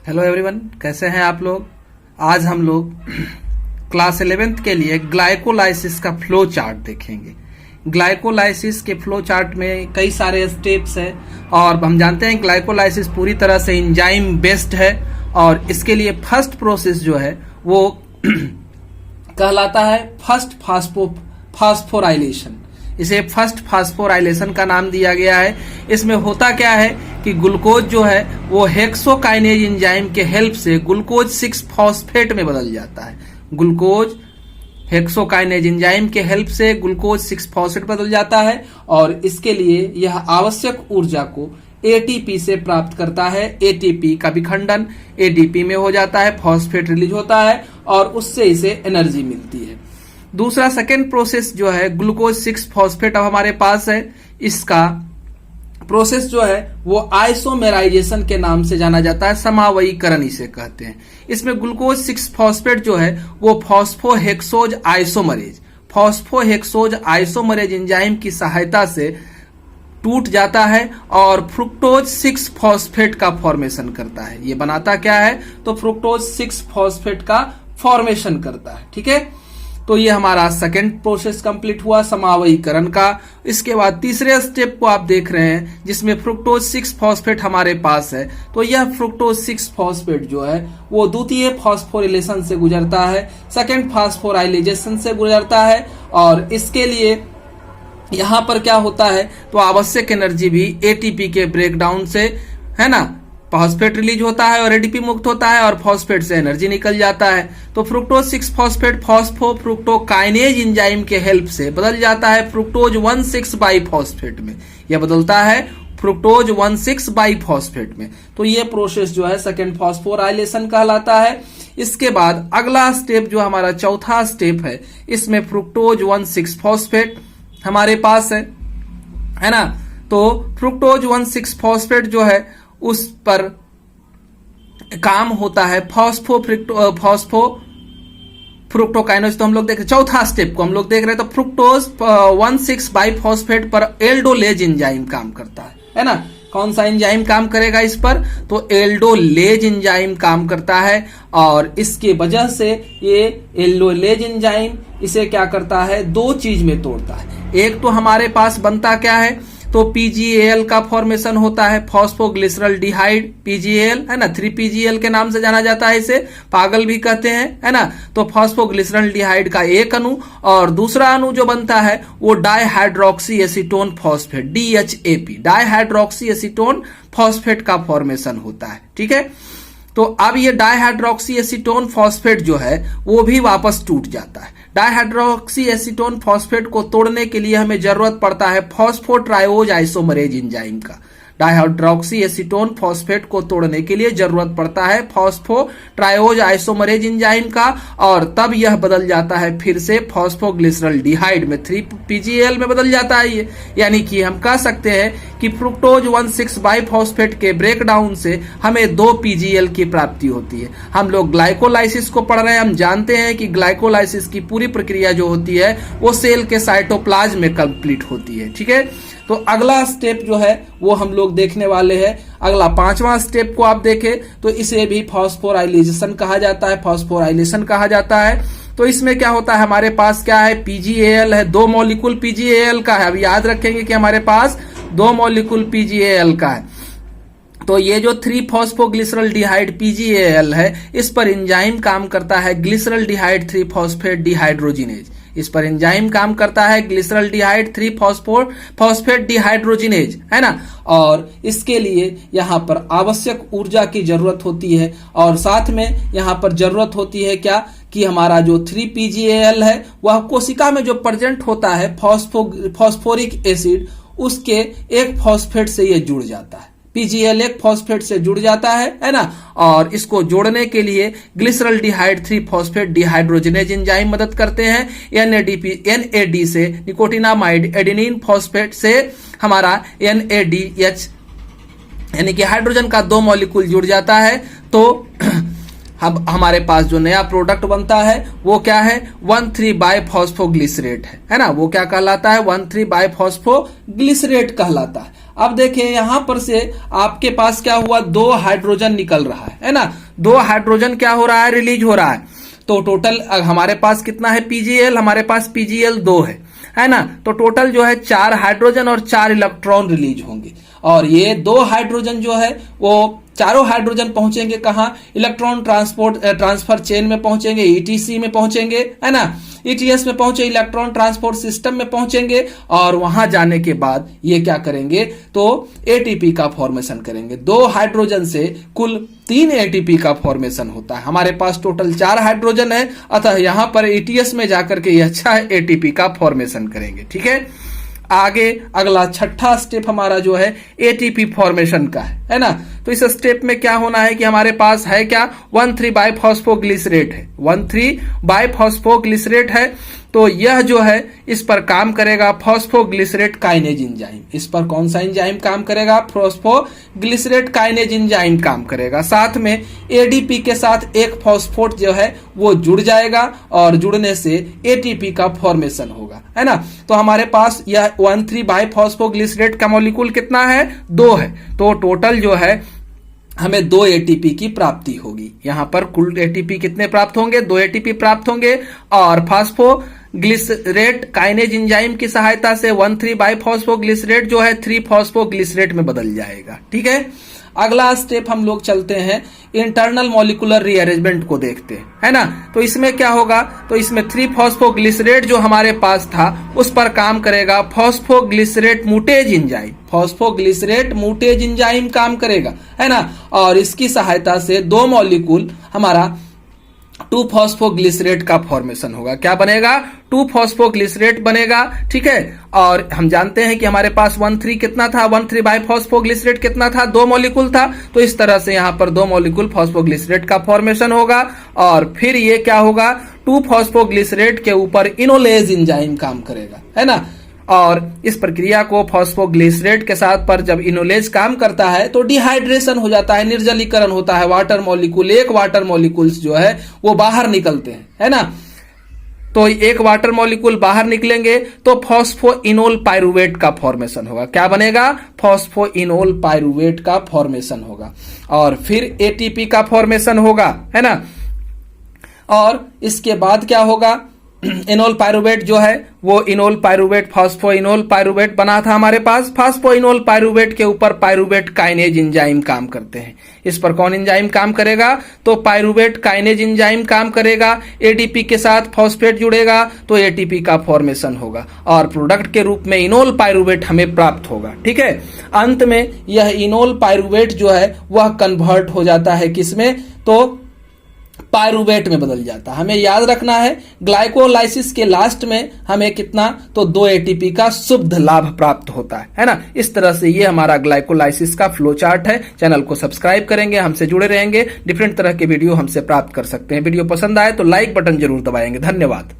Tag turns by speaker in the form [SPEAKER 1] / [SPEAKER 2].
[SPEAKER 1] Hello everyone, कैसे हैं आप लोग। आज हम लोग क्लास 11th के लिए ग्लाइकोलाइसिस का फ्लो चार्ट देखेंगे। ग्लाइकोलाइसिस के फ्लो चार्ट में कई सारे स्टेप्स है और हम जानते हैं ग्लाइकोलाइसिस पूरी तरह से एंजाइम बेस्ड है और इसके लिए फर्स्ट प्रोसेस जो है वो कहलाता है फर्स्ट फास्फोराइलेशन। इसे फर्स्ट फास्फोराइलेशन का नाम दिया गया है। इसमें होता क्या है कि ग्लूकोज जो है वो हेक्सोकाइनेज एंजाइम के हेल्प से ग्लूकोज 6 फॉस्फेट में बदल जाता है। ग्लूकोज हेक्सोकाइनेज एंजाइम के हेल्प से ग्लूकोज 6 फॉस्फेट बदल जाता है और इसके लिए यह आवश्यक ऊर्जा को एटीपी से प्राप्त करता है। एटीपी का विखंडन एडीपी में हो जाता है, फॉस्फेट रिलीज होता है और उससे इसे एनर्जी मिलती है। दूसरा सेकेंड प्रोसेस जो है ग्लूकोज 6 फॉस्फेट अब हमारे पास है। इसका प्रोसेस जो है वो आइसोमेराइजेशन के नाम से जाना जाता है, समावयीकरण इसे कहते हैं। इसमें ग्लूकोज 6 फॉस्फेट जो है वो फॉस्फोहेक्सोज आइसोमरेज एंजाइम की सहायता से टूट जाता है और फ्रुक्टोज 6 फॉस्फेट का फॉर्मेशन करता है। ये बनाता क्या है तो फ्रुक्टोज 6 फॉस्फेट का फॉर्मेशन करता है। ठीक है, तो ये हमारा सेकेंड प्रोसेस कंप्लीट हुआ समावयीकरण का। इसके बाद तीसरे स्टेप को आप देख रहे हैं जिसमें फ्रुक्टोज 6 फॉस्फेट हमारे पास है। तो यह फ्रुक्टोज 6 फॉस्फेट जो है वो द्वितीय फॉस्फोरिलेशन से गुजरता है, सेकेंड फॉस्फोराइलेशन से गुजरता है और इसके लिए यहां पर क्या होता है तो आवश्यक एनर्जी भी एटीपी के ब्रेकडाउन से है ना, फॉस्फेट रिलीज होता है और एडीपी मुक्त होता है और फॉस्फेट से एनर्जी निकल जाता है। तो फ्रुक्टोज 6 फॉस्फेट फ्रुक्टोकाइनेज एंजाइम के हेल्प से बदल जाता है फ्रुक्टोज 1,6 बाइफॉस्फेट में। यह बदलता है फ्रुक्टोज 1,6 बाइफॉस्फेट में। तो ये प्रोसेस जो है सेकेंड फॉस्फोराइलेशन कहलाता है। इसके बाद अगला स्टेप जो हमारा चौथा स्टेप है, इसमें फ्रुक्टोज 1,6 फॉस्फेट हमारे पास है ना। तो फ्रुक्टोज 1,6 फॉस्फेट जो है उस पर काम होता है फ्रुक्टोकाइनेज। तो हम लोग देख रहे चौथा स्टेप को हम लोग देख रहे हैं। तो फ्रुक्टोज 1,6 बाइफॉस्फेट पर एल्डोलेज एंजाइम काम करता है ना। कौन सा एंजाइम काम करेगा इस पर तो एल्डोलेज एंजाइम काम करता है और इसके वजह से ये एल्डोलेज एंजाइम इसे क्या करता है दो चीज में तोड़ता है। एक तो हमारे पास बनता क्या है तो पीजीएल का फॉर्मेशन होता है, फॉस्फोग्लिसरल डिहाइड पीजीएल है ना, 3PGL के नाम से जाना जाता है, इसे पागल भी कहते हैं है ना। तो फॉस्फोग्लिसरल डिहाइड का एक अणु और दूसरा अणु जो बनता है वो dihydroxy acetone phosphate DHAP dihydroxy acetone phosphate का फॉर्मेशन होता है। ठीक है, तो अब ये डाइहाइड्रोक्सी एसीटोन फॉस्फेट जो है वो भी वापस टूट जाता है। डाइहाइड्रोक्सी एसीटोन फॉस्फेट को तोड़ने के लिए हमें जरूरत पड़ता है फॉस्फोट्रायोज आइसोमरेज एंजाइम का। डाइहाइड्रोक्सी एसीटोन फॉस्फेट को तोड़ने के लिए जरूरत पड़ता है फॉस्फोट्रायोज आइसोमरेज एंजाइम का और तब यह बदल जाता है फिर से फॉस्फोग्लिसरल डिहाइड में 3PGL में बदल जाता है ये। यानी कि हम कह सकते हैं कि फ्रुक्टोज 1,6 बाइफॉस्फेट के ब्रेकडाउन से हमें 2PGL की प्राप्ति होती है। हम लोग ग्लाइकोलाइसिस को पढ़ रहे हैं, हम जानते हैं कि ग्लाइकोलाइसिस की पूरी प्रक्रिया जो होती है वो सेल के साइटोप्लाज्म में कंप्लीट होती है। ठीक है, तो अगला स्टेप जो है वो हम लोग देखने वाले हैं। अगला 5वां स्टेप को आप देखें तो इसे भी फॉस्फोराइलेशन कहा जाता है, फॉस्फोराइलेशन कहा जाता है। तो इसमें क्या होता है हमारे पास क्या है PGAL है, 2 मॉलिक्यूल PGAL का है। अब याद रखेंगे कि हमारे पास 2 मॉलिक्यूल PGAL का है। तो ये जो 3-फॉस्फोग्लिसरल डिहाइड PGAL है इस पर एंजाइम काम करता है ग्लिसरल डिहाइड 3-फॉस्फेट डिहाइड्रोजिनेज। इस पर एंजाइम काम करता है ग्लिसरल डिहाइड 3-फॉस्फेट डिहाइड्रोजिनेज है ना। और इसके लिए यहाँ पर आवश्यक ऊर्जा की जरूरत होती है और साथ में यहाँ पर जरूरत होती है क्या कि हमारा जो 3PGAL है वह कोशिका में जो प्रेजेंट होता है फॉस्फोरिक एसिड उसके एक फॉस्फेट से ये जुड़ जाता है। PGL एक फॉस्फेट से जुड़ जाता है ना। और इसको जोड़ने के लिए ग्लिसरल डिहाइड 3-फॉस्फेट डिहाइड्रोजिनेज एंजाइम मदद करते हैं। NAD से निकोटिनामाइड एडेनिन फॉस्फेट से हमारा NADH यानी कि हाइड्रोजन का 2 मॉलिक्यूल जुड़ जाता है। तो अब हमारे पास जो नया प्रोडक्ट बनता है वो क्या है 1,3-बाइफॉस्फोग्लिसरेट है ना। वो क्या कहलाता है 1,3-बाइफॉस्फोग्लिसरेट कहलाता है। अब देखिए यहां पर से आपके पास क्या हुआ, 2 हाइड्रोजन निकल रहा है ना, 2 हाइड्रोजन क्या हो रहा है, रिलीज हो रहा है। तो टोटल हमारे पास कितना है पीजीएल, हमारे पास पीजीएल 2 है ना। तो टोटल जो है 4 हाइड्रोजन और 4 इलेक्ट्रॉन रिलीज होंगे। और ये 2 हाइड्रोजन जो है वो चारों हाइड्रोजन पहुंचेंगे कहाँ, इलेक्ट्रॉन ट्रांसफर चेन में पहुंचेंगे, ईटीसी में पहुंचेंगे, है ना, ईटीएस में पहुंचे, इलेक्ट्रॉन ट्रांसपोर्ट सिस्टम में पहुंचेंगे। और वहां जाने के बाद ये क्या करेंगे, तो एटीपी का फॉर्मेशन करेंगे। 2 हाइड्रोजन से कुल 3 एटीपी का फॉर्मेशन होता है। हमारे पास टोटल 4 हाइड्रोजन है, अतः यहां पर ईटीएस में जाकर के यह 6 एटीपी का फॉर्मेशन करेंगे। ठीक है, आगे अगला छठा स्टेप हमारा जो है एटीपी फॉर्मेशन का है ना। तो इस स्टेप में क्या होना है कि हमारे पास है क्या, 1,3 बाइफॉस्फोग्लिसरेट है, 1,3 बाइफॉस्फोग्लिसरेट है। तो यह जो है इस पर काम करेगा फॉस्फोग्लिसरेट काइनेज एंजाइम। इस पर कौन सा एंजाइम काम करेगा, फॉस्फोग्लिसरेट काइनेज एंजाइम काम करेगा। साथ में एडीपी के साथ एक फॉस्फोट जो है वो जुड़ जाएगा और जुड़ने से एटीपी का फॉर्मेशन होगा, है ना। तो हमारे पास यह 1,3 बाइफॉस्फोग्लिसरेट का मॉलिक्यूल कितना है, 2 है। तो टोटल जो है हमें 2 एटीपी की प्राप्ति होगी। यहां पर कुल एटीपी कितने प्राप्त होंगे, 2 एटीपी प्राप्त होंगे। और फॉस्फोग्लिसरेट काइनेज एंजाइम की सहायता से 1,3 बाइफॉस्फोग्लिसरेट जो है 3 फॉस्फोग्लिसरेट में बदल जाएगा। ठीक है, अगला स्टेप हम लोग चलते हैं इंटरनल मॉलिक्यूलर रीअरेंजमेंट को देखते हैं, है ना। तो इसमें क्या होगा, तो इसमें 3 फॉस्फोग्लिसरेट जो हमारे पास था उस पर काम करेगा फॉस्फोग्लिसरेट मुटेज एंजाइम, फॉस्फोग्लिसरेट मुटेज एंजाइम काम करेगा, है ना। और इसकी सहायता से 2 मॉलिक्यूल हमारा 2 फॉस्फोग्लिसरेट का फॉर्मेशन होगा। क्या बनेगा, 2 फॉस्फोग्लिसरेट बनेगा। ठीक है, और हम जानते हैं कि हमारे पास 1,3 कितना था, 1,3 बाइफॉस्फोग्लिसरेट कितना था, 2 मॉलिक्यूल था। तो इस तरह से यहां पर 2 मॉलिक्यूल फॉस्फोग्लिसरेट का फॉर्मेशन होगा। और फिर ये क्या होगा, 2 फॉस्फोग्लिसरेट के ऊपर इनोलेज एंजाइम काम करेगा, है ना। और इस प्रक्रिया को फॉस्फोग्लिसरेट के साथ पर जब इनोलेज काम करता है तो डिहाइड्रेशन हो जाता है, निर्जलीकरण होता है। वाटर मॉलिक्यूल, एक वाटर मॉलिक्यूल्स जो है वो बाहर निकलते हैं, है ना। तो एक वाटर मॉलिक्यूल बाहर निकलेंगे तो फॉस्फोइनोल पाइरुवेट का फॉर्मेशन होगा। क्या बनेगा, फॉस्फोइनोल पाइरुवेट का फॉर्मेशन होगा। और फिर एटीपी का फॉर्मेशन होगा, है ना। और इसके बाद क्या होगा, इनोल पाइरुवेट जो है वो इनोल पाइरुवेट फॉस्फोइनोल पाइरुवेट बना था हमारे पास। फॉस्फोइनोल पाइरुवेट के ऊपर पाइरुवेट काइनेज एंजाइम काम करते हैं। इस पर कौन एंजाइम काम करेगा, तो पाइरुवेट काइनेज एंजाइम काम करेगा। एडीपी के साथ फॉस्फेट जुड़ेगा तो एटीपी का फॉर्मेशन होगा और प्रोडक्ट के रूप में इनोल पाइरुवेट हमें प्राप्त होगा। ठीक है, अंत में यह इनोल पाइरुवेट जो है वह कन्वर्ट हो जाता है किसमें, तो पाइरुवेट में बदल जाता है। हमें याद रखना है ग्लाइकोलाइसिस के लास्ट में हमें कितना, तो 2 एटीपी का शुद्ध लाभ प्राप्त होता है ना। इस तरह से ये हमारा ग्लाइकोलाइसिस का फ्लो चार्ट है। चैनल को सब्सक्राइब करेंगे, हमसे जुड़े रहेंगे, डिफरेंट तरह के वीडियो हमसे प्राप्त कर सकते हैं। वीडियो पसंद आए तो लाइक बटन जरूर दबाएंगे। धन्यवाद।